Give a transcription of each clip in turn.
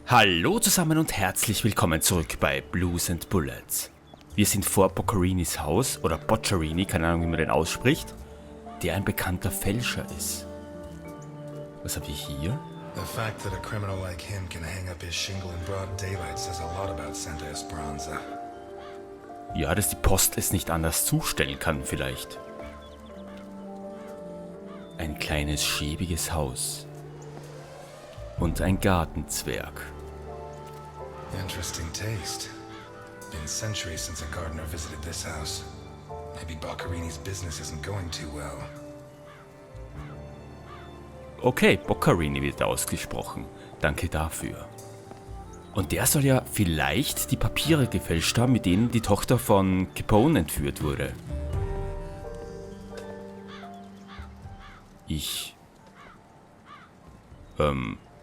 Hallo zusammen und herzlich willkommen zurück bei Blues and Bullets. Wir sind vor Boccarinis Haus, oder Boccarini, keine Ahnung wie man den ausspricht, der ein bekannter Fälscher ist. Was haben wir hier? The fact that a criminal like him can hang up his shingle in broad daylight says a lot about Santa Esperanza. Ja, dass die Post es nicht anders zustellen kann vielleicht. Ein kleines schäbiges Haus. Und ein Gartenzwerg. Interesting taste. Been centuries since a gardener visited this house. Maybe Boccarini's business isn't going too well. Okay, Boccarini wird ausgesprochen. Danke dafür. Und der soll ja vielleicht die Papiere gefälscht haben, mit denen die Tochter von Capone entführt wurde.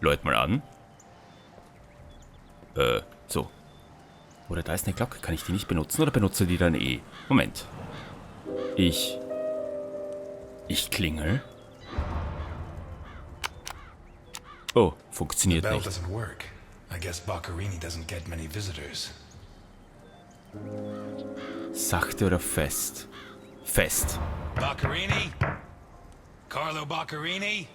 Läut mal an. So. Oder da ist eine Glocke. Kann ich die nicht benutzen oder benutze die dann eh? Moment. Ich klingel. Oh, funktioniert nicht. Doesn't work. I guess Boccarini doesn't get many visitors. Sachte oder fest? Fest. Boccarini? Carlo Boccarini?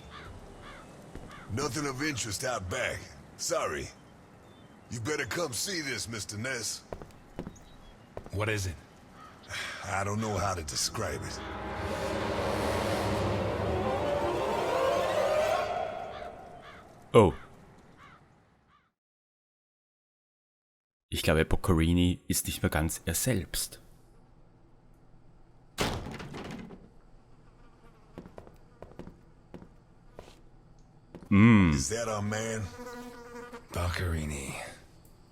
Nothing of interest out back. Sorry. You better come see this, Mr. Ness. What is it? I don't know how to describe it. Oh. Ich glaube, Boccarini ist nicht mehr ganz er selbst. Is that our man? Boccarini.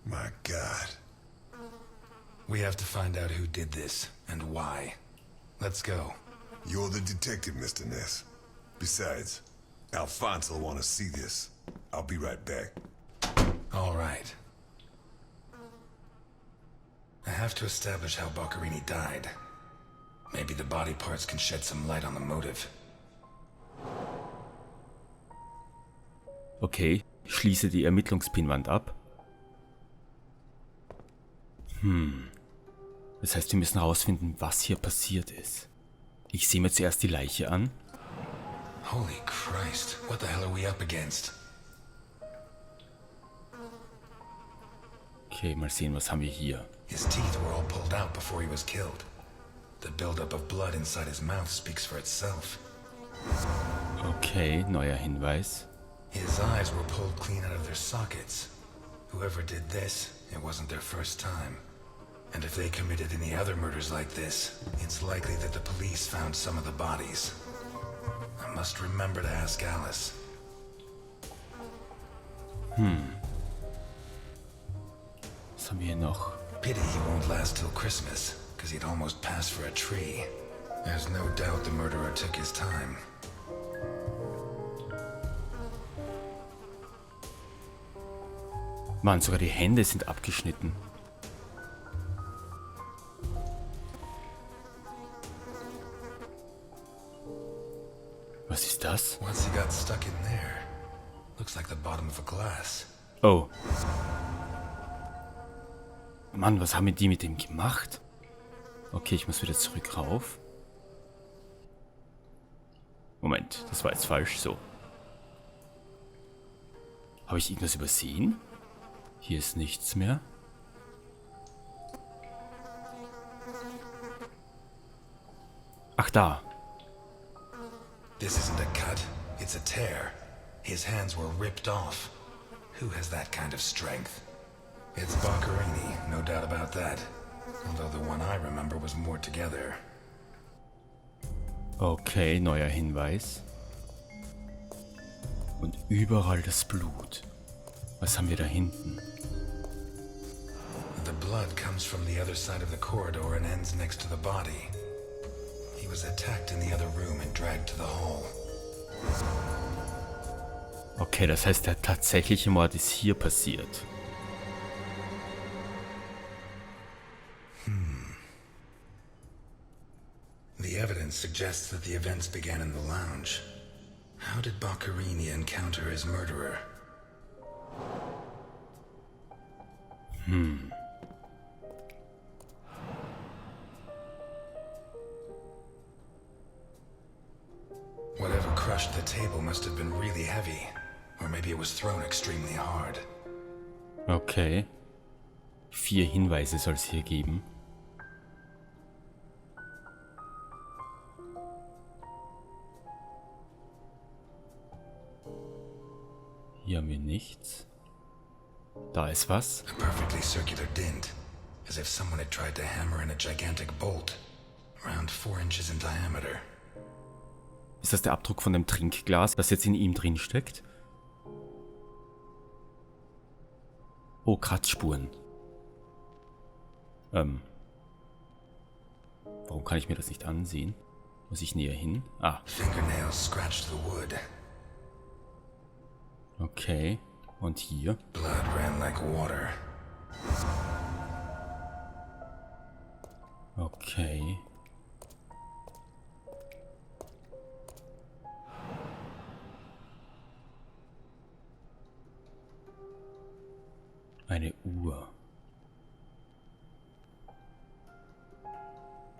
My God. We have to find out who did this and why. Let's go. You're the detective, Mr. Ness. Besides, Alfonso will want to see this. I'll be right back. All right. I have to establish how Boccarini died. Maybe the body parts can shed some light on the motive. Okay, ich schließe die Ermittlungspinwand ab. Das heißt, wir müssen herausfinden, was hier passiert ist. Ich sehe mir zuerst die Leiche an. Holy Christ, what the hell are we up against? Okay, mal sehen, was haben wir hier. His teeth were all pulled out before he was killed. The buildup of blood inside his mouth speaks for itself. Okay, neuer Hinweis. His eyes were pulled clean out of their sockets. Whoever did this, it wasn't their first time. And if they committed any other murders like this, it's likely that the police found some of the bodies. I must remember to ask Alice. Was haben wir hier noch? Pity he won't last till Christmas, because he'd almost pass for a tree. There's no doubt the murderer took his time. Mann, sogar die Hände sind abgeschnitten. Was ist das? Once he got stuck in there, looks like the bottom of a glass. Oh. Mann, was haben die mit dem gemacht? Okay, ich muss wieder zurück rauf. Moment, das war jetzt falsch. So. Habe ich irgendwas übersehen? Hier ist nichts mehr. Ach, da. This isn't a cut, it's a tear. His hands were ripped off. Who has that kind of strength? It's Boccarini, no doubt about that. Although the one I remember was more together. Okay, neuer Hinweis. Und überall das Blut. Was haben wir da hinten? The blood comes from the other side of the corridor and ends next to the body. He was attacked in the other room and dragged to the hall. Okay, das heißt, der tatsächliche Mord ist hier passiert. The evidence suggests that the events began in the lounge. How did Boccarini encounter his murderer? Whatever crushed the table must have been really heavy. Or maybe it was thrown extremely hard. Okay. 4 Hinweise soll es hier geben. Hier haben wir nichts. Da ist was. A perfectly circular dint. As if someone had tried to hammer in a gigantic bolt. Around 4 inches in diameter. Ist das der Abdruck von dem Trinkglas, das jetzt in ihm drin steckt? Oh, Kratzspuren. Warum kann ich mir das nicht ansehen? Muss ich näher hin? Ah. Fingernails scratched the wood. Okay. Und hier? Blood ran like water. Okay. Eine Uhr.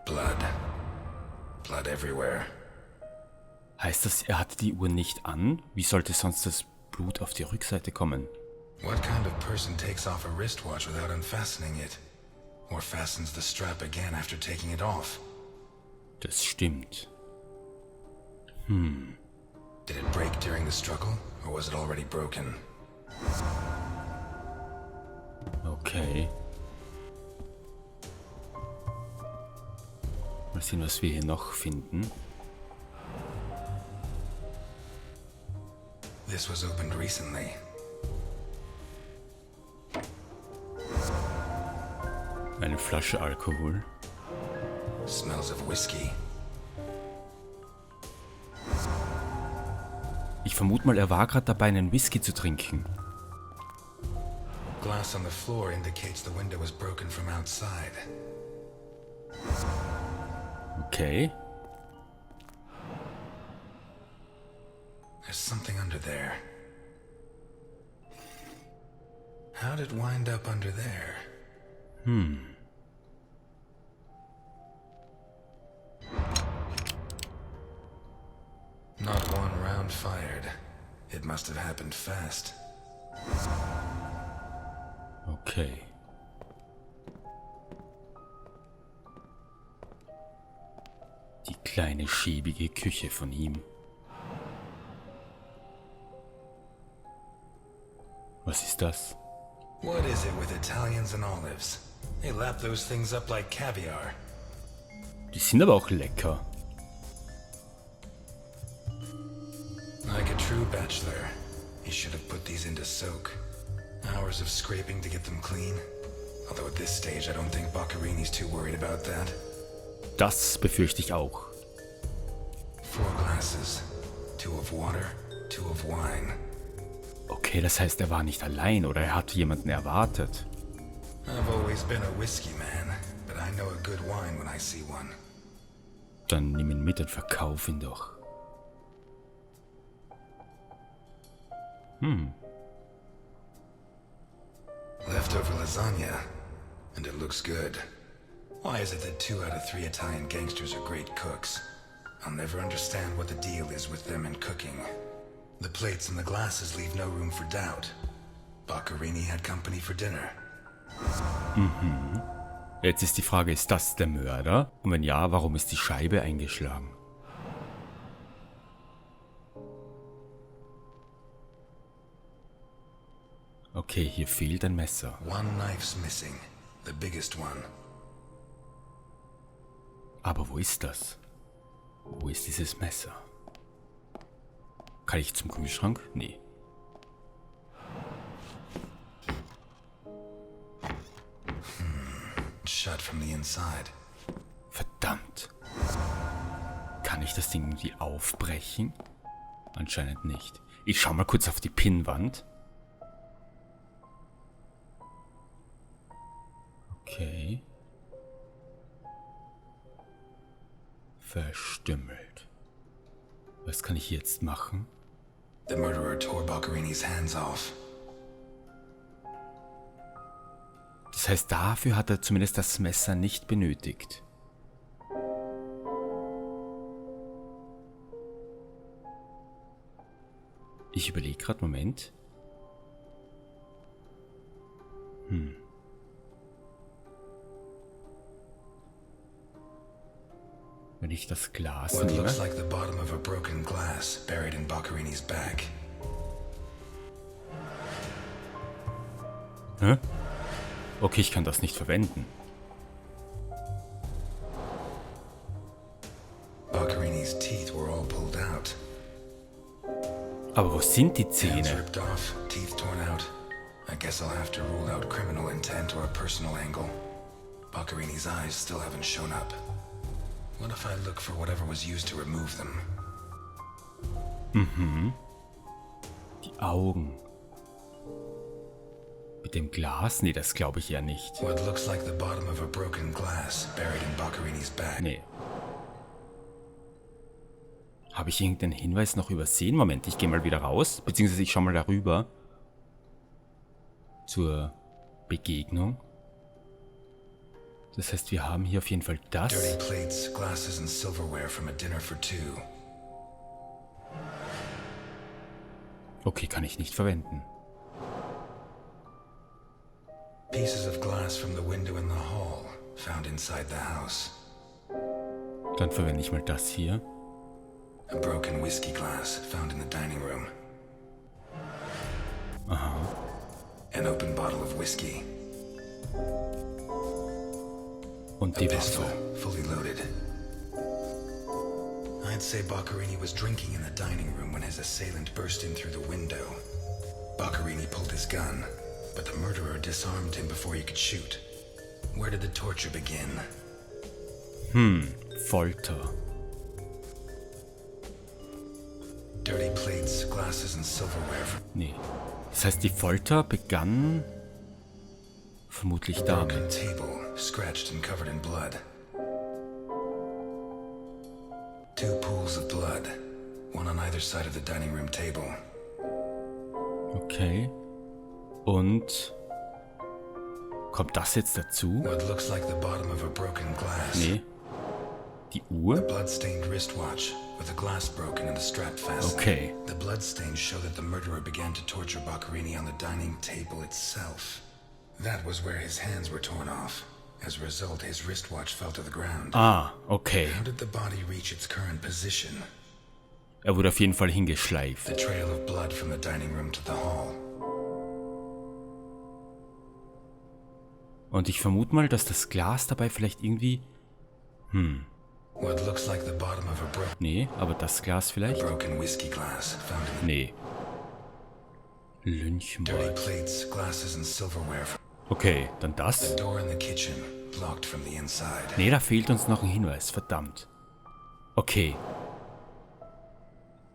Blood. Blood everywhere. Heißt das, er hatte die Uhr nicht an? Wie sollte sonst das Blut auf die Rückseite kommen? What kind of person takes off a wristwatch without unfastening it? Or fastens the strap again after taking it off? Das stimmt. Did it break during the struggle, or was it already broken? Okay. Mal sehen, was wir hier noch finden. This was opened recently. Eine Flasche Alkohol. Smells of whiskey. Ich vermute mal, er war gerade dabei, einen Whisky zu trinken. Glass on the floor indicates the window was broken from outside. Okay. There's something under there. How'd it wind up under there? Not one round fired. It must have happened fast. Okay. Die kleine schäbige Küche von ihm. Was ist das? What is it with Italians and olives? They lap those things up like caviar. Die sind aber auch lecker. Like a true bachelor, he should have put these into soak. Hours of scraping to get them clean. Although at this stage I don't think Boccarini's too worried about that. Das befürchte ich auch. 4 glasses. 2 of water, 2 of wine. Okay, das heißt, er war nicht allein oder er hat jemanden erwartet. I've always been a whiskey man, but I know a good wine when I see one. Dann nimm ihn mit und verkauf ihn doch. Leftover lasagna, and it looks good. Why is it that 2 out of 3 Italian gangsters are great cooks? I'll never understand what the deal is with them in cooking. The plates and the glasses leave no room for doubt. Boccarini had company for dinner. Jetzt ist die Frage, ist das der Mörder? Und wenn ja, warum ist die Scheibe eingeschlagen? Okay, hier fehlt ein Messer. 1 knife's missing, the biggest one. Aber wo ist das? Wo ist dieses Messer? Kann ich zum Kühlschrank? Nee. Shut from the inside. Verdammt. Kann ich das Ding irgendwie aufbrechen? Anscheinend nicht. Ich schau mal kurz auf die Pinnwand. Okay. Verstümmelt. Was kann ich jetzt machen? The murderer tore Boccarini's hands off. Das heißt, dafür hat er zumindest das Messer nicht benötigt. Ich überlege gerade, Moment. Wenn ich das Glas What nehme. looks like the bottom of a broken glass buried in Boccherini's back. Hä? Okay, ich kann das nicht verwenden. Boccherini's teeth were all pulled out. Aber wo sind die Hands Zähne? ripped off, teeth torn out. I guess I'll have to rule out criminal intent or a personal angle. Boccherini's eyes still haven't shown up. What if I look for whatever was used to remove them? Die Augen. Mit dem Glas? Nee, das glaube ich ja nicht. What looks like the bottom of a broken glass buried in Boccherini's back. Nee. Habe ich irgendeinen Hinweis noch übersehen? Moment, ich gehe mal wieder raus. Beziehungsweise ich schaue mal darüber. Zur Begegnung. Das heißt, wir haben hier auf jeden Fall das. Dirty plates, glasses and silverware from a dinner for two. Okay, kann ich nicht verwenden. Pieces of glass from the window in the hall, found inside the house. Dann verwende ich mal das hier. A broken whiskey glass, found in the dining room. Aha. An open bottle of whiskey. Und A die pistol, Waffe. fully loaded. I'd say Boccherini was drinking in the dining room when his assailant burst in through the window. Boccherini pulled his gun, but the murderer disarmed him before he could shoot. Where did the torture begin? Folter. Dirty plates, glasses and silverware from Nee. Das heißt, die Folter begann vermutlich a broken damit. table, scratched and covered in blood. Two pools of blood, one on either side of the dining room table. Okay. Und kommt das jetzt dazu? What looks like the bottom of a broken glass. Nee. Die A Uhr? blood-stained wristwatch with the glass broken and the strap fastened. Okay. The bloodstains show that the murderer began to torture Boccherini on the dining table itself. That was where his hands were torn off. As a result, his wristwatch fell to the ground. Ah, okay. How did the body reach its current position? Er wurde auf jeden Fall hingeschleift. The trail of blood from the dining room to the hall. Und ich vermute mal, dass das Glas dabei vielleicht irgendwie... What looks like the bottom of a Nee, aber das Glas vielleicht? broken whiskey glass found in Nee. dirty Lynchmord. plates, glasses and silverware. Okay, dann das. The door in the kitchen, locked from the inside. Nee, da fehlt uns noch ein Hinweis. Verdammt. Okay.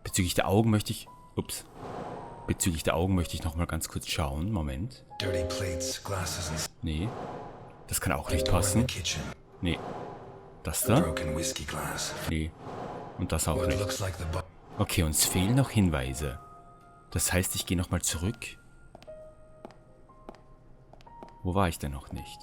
Bezüglich der Augen möchte ich... Ups. Bezüglich der Augen möchte ich noch mal ganz kurz schauen. Moment. Dirty plates, glasses and Nee. Das kann auch nicht door in passen. the kitchen. Nee. Das da? Broken whiskey glass. Nee. Und das auch What nicht. looks like the Okay, uns fehlen noch Hinweise. Das heißt, ich gehe noch mal zurück. Wo war ich denn noch nicht?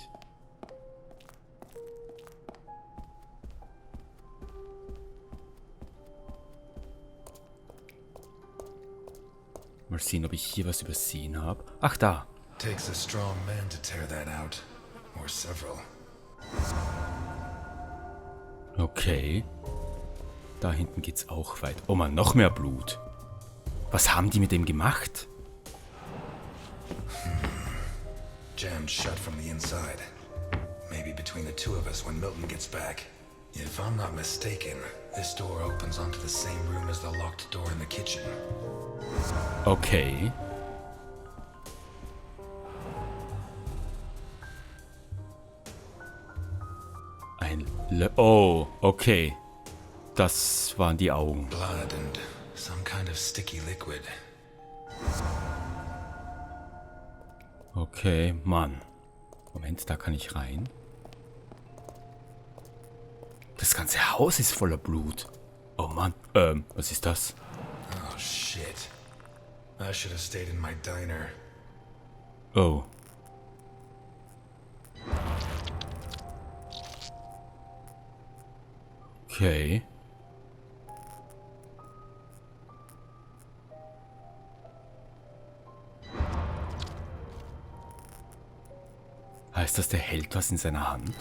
Mal sehen, ob ich hier was übersehen habe. Ach, da. takes a strong man to tear that out, or several. Okay. Da hinten geht's auch weit. Oh Mann, noch mehr Blut. Was haben die mit dem gemacht? Jammed shut from the inside. Maybe between the two of us when Milton gets back. If I'm not mistaken, this door opens onto the same room as the locked door in the kitchen. Okay. Oh, okay. Das waren die Augen. Blood and some kind of sticky liquid. Okay, Mann. Moment, da kann ich rein. Das ganze Haus ist voller Blut. Oh Mann, was ist das? Oh shit. I should have stayed in my diner. Oh. Okay. Heißt das, der hält was in seiner Hand?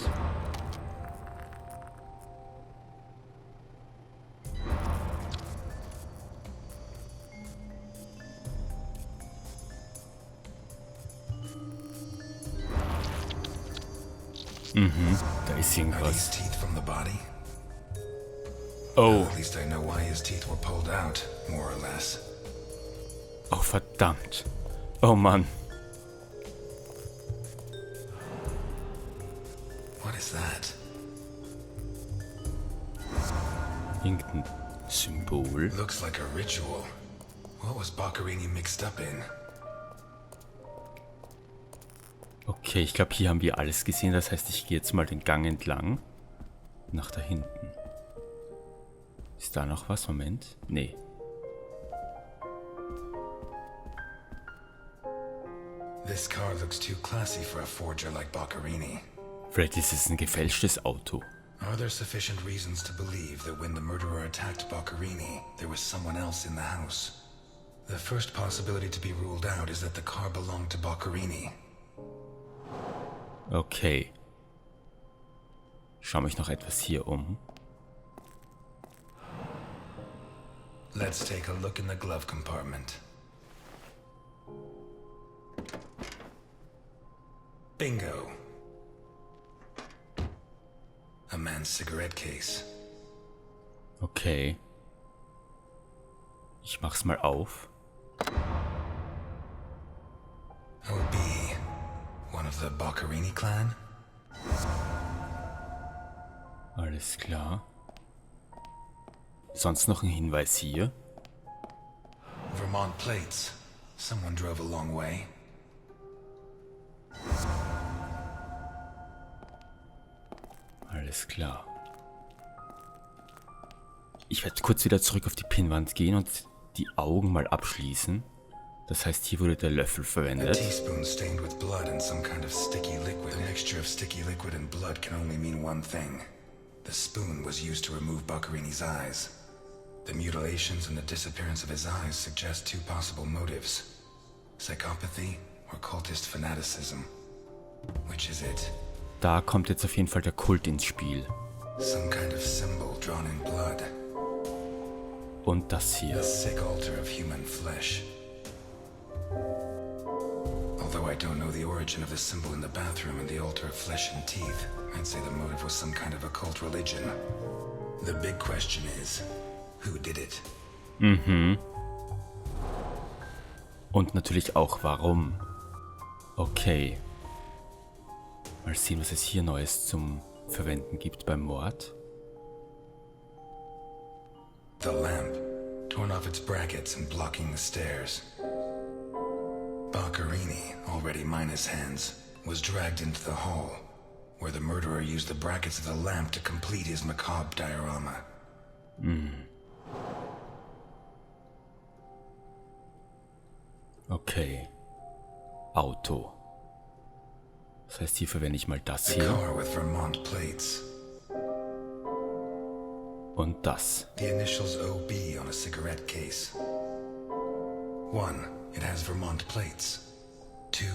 Da ist Are irgendwas. these teeth from the body? Oh, At least I know why his teeth were pulled out, more or less. oh verdammt. Oh Mann. What is that? Irgendein Symbol. Looks like a ritual. What was Boccherini mixed up in? Okay, ich glaube, hier haben wir alles gesehen. Das heißt, ich gehe jetzt mal den Gang entlang. Nach da hinten. Ist da noch was? Moment. Nee. This car looks too classy for a forger like Boccherini. Vielleicht ist es ein gefälschtes Auto. Are there sufficient reasons to believe that when the murderer attacked Boccherini, there was someone else in the house? The first possibility to be ruled out is that the car belonged to Boccherini. Okay. Schau mich noch etwas hier um. Let's take a look in the glove compartment. Bingo. A man's cigarette case. Okay. Ich mach's mal auf. OB. One of the Boccherini clan? Alles klar. Sonst noch ein Hinweis hier? Vermont plates. Someone drove a long way. Alles klar. Ich werde kurz wieder zurück auf die Pinnwand gehen und die Augen mal abschließen. Das heißt, hier wurde der Löffel A verwendet. teaspoon stained with blood and some kind of sticky liquid. The mixture of sticky liquid and blood can only mean one thing. The spoon was used to remove Boccherini's eyes. The mutilations and the disappearance of his eyes suggest two possible motives. Psychopathy or cultist fanaticism. Which is it? Da kommt jetzt auf jeden Fall der Kult ins Spiel. Some kind of symbol drawn in blood. Und das hier. A sick altar of human flesh. Although I don't know the origin of the symbol in the bathroom and the altar of flesh and teeth, I'd say the motive was some kind of occult religion. The big question is, who did it? Und natürlich auch warum. Okay. Mal sehen, was es hier Neues zum Verwenden gibt beim Mord. The lamp, torn off its brackets and blocking the stairs. Boccherini, already minus hands, was dragged into the hall, where the murderer used the brackets of the lamp to complete his macabre diorama. Okay. Auto. Das heißt, hier verwende ich mal das The hier car with Vermont plates. und das. The initials OB on a cigarette case. 1. It has Vermont plates. 2.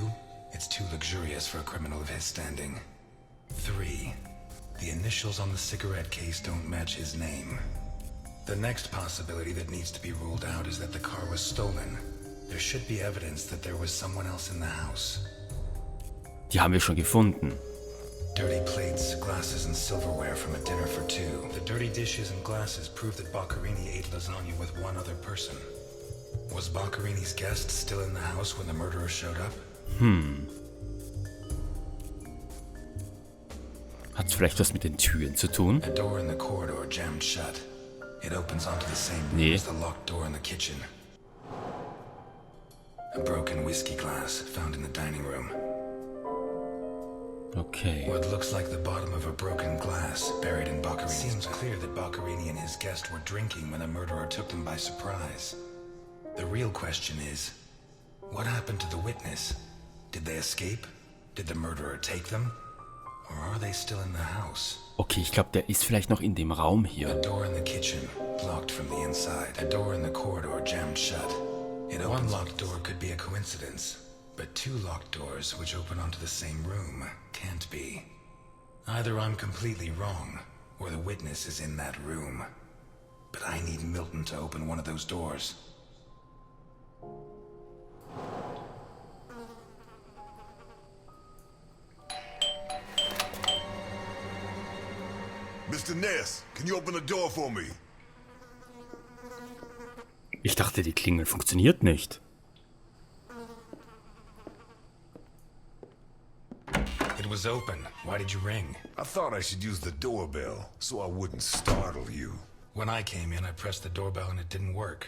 It's too luxurious for a criminal of his standing. 3. The initials on the cigarette case don't match his name. The next possibility that needs to be ruled out is that the car was stolen. There should be evidence that there was someone else in the house. Die haben wir schon gefunden. Dirty plates, glasses, and silverware from a dinner for two. The dirty dishes and glasses prove that Boccherini ate lasagna with one other person. Was Boccherini's guest still in the house when the murderer showed up? Hat's vielleicht was mit den Türen zu tun? A door in the corridor jammed shut. It opens onto the same room Nee. as the locked door in the kitchen. A broken whiskey glass found in the dining room. Okay. What looks like the bottom of a broken glass buried in Boccherini's Seems clear that Boccherini and his guest were drinking when the murderer took them by surprise. The real question is, what happened to the witness? Did they escape? Did the murderer take them? Or are they still in the house? Okay, ich glaube, der ist vielleicht noch in dem Raum A hier. door in the kitchen, locked from the inside. A door in the corridor jammed shut. One locked door could be a coincidence, but two locked doors which open onto the same room can't be. Either I'm completely wrong, or the witness is in that room. But I need Milton to open one of those doors. Mr. Ness, can you open the door for me? Ich dachte, die Klingel funktioniert nicht. It was open. Why did you ring? I thought I should use the doorbell so I wouldn't startle you. When I came in, I pressed the doorbell and it didn't work.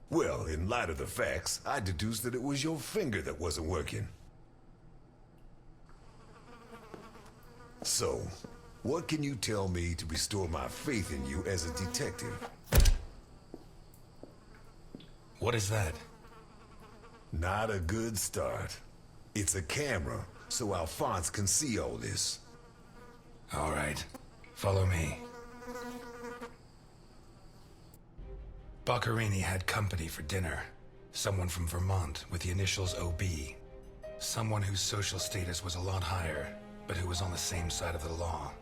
Well, in light of the facts, I deduced that it was your finger that wasn't working. So, what can you tell me to restore my faith in you as a detective? What is that? Not a good start. It's a camera, so Alphonse can see all this. All right. Follow me. Boccherini had company for dinner. Someone from Vermont with the initials OB. Someone whose social status was a lot higher, but who was on the same side of the law.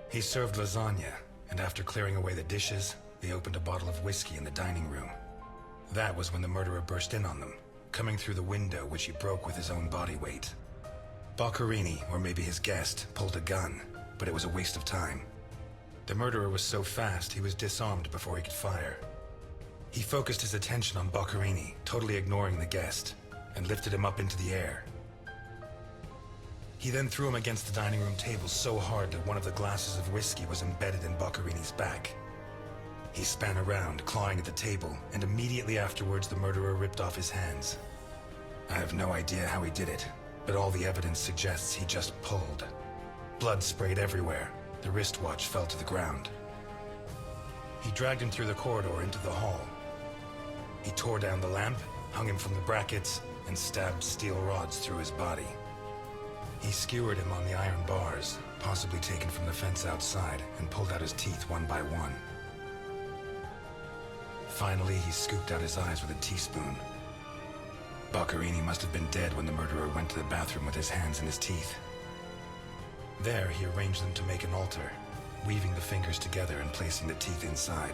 He served lasagna, and after clearing away the dishes, they opened a bottle of whiskey in the dining room. That was when the murderer burst in on them, coming through the window which he broke with his own body weight. Boccherini, or maybe his guest, pulled a gun, but it was a waste of time. The murderer was so fast he was disarmed before he could fire. He focused his attention on Boccherini, totally ignoring the guest, and lifted him up into the air. He then threw him against the dining room table so hard that one of the glasses of whiskey was embedded in Boccherini's back. He span around, clawing at the table, and immediately afterwards the murderer ripped off his hands. I have no idea how he did it, but all the evidence suggests he just pulled. Blood sprayed everywhere. The wristwatch fell to the ground. He dragged him through the corridor into the hall. He tore down the lamp, hung him from the brackets, and stabbed steel rods through his body. He skewered him on the iron bars, possibly taken from the fence outside, and pulled out his teeth one by one. Finally, he scooped out his eyes with a teaspoon. Boccherini must have been dead when the murderer went to the bathroom with his hands in his teeth. There, he arranged them to make an altar, weaving the fingers together and placing the teeth inside.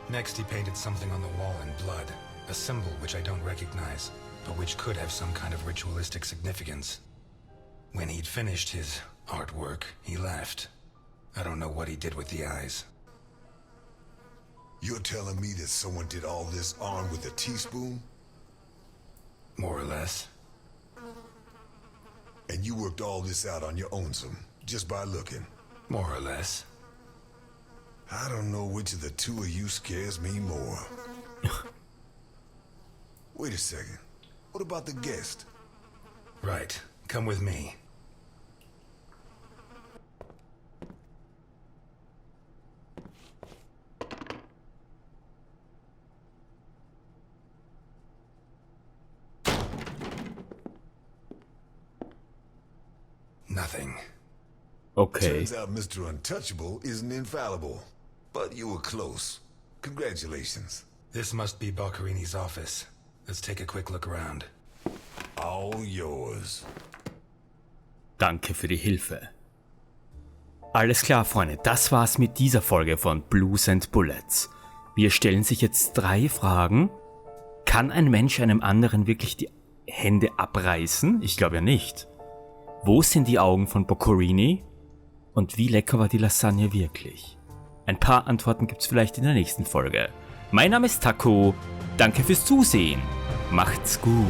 Next, he painted something on the wall in blood, a symbol which I don't recognize, but which could have some kind of ritualistic significance. When he'd finished his artwork, he left. I don't know what he did with the eyes. You're telling me that someone did all this armed with a teaspoon? More or less. And you worked all this out on your own, just by looking? More or less. I don't know which of the two of you scares me more. Wait a second. What about the guest? Right. Come with me. Nothing. Okay. Turns out Mr. Untouchable isn't infallible. But you were close. Congratulations. This must be Boccherini's office. Let's take a quick look around. All yours. Danke für die Hilfe. Alles klar, Freunde, das war's mit dieser Folge von Blues and Bullets. Wir stellen sich jetzt 3 Fragen. Kann ein Mensch einem anderen wirklich die Hände abreißen? Ich glaube ja nicht. Wo sind die Augen von Boccherini? Und wie lecker war die Lasagne wirklich? Ein paar Antworten gibt's vielleicht in der nächsten Folge. Mein Name ist Tako. Danke fürs Zusehen. Macht's gut.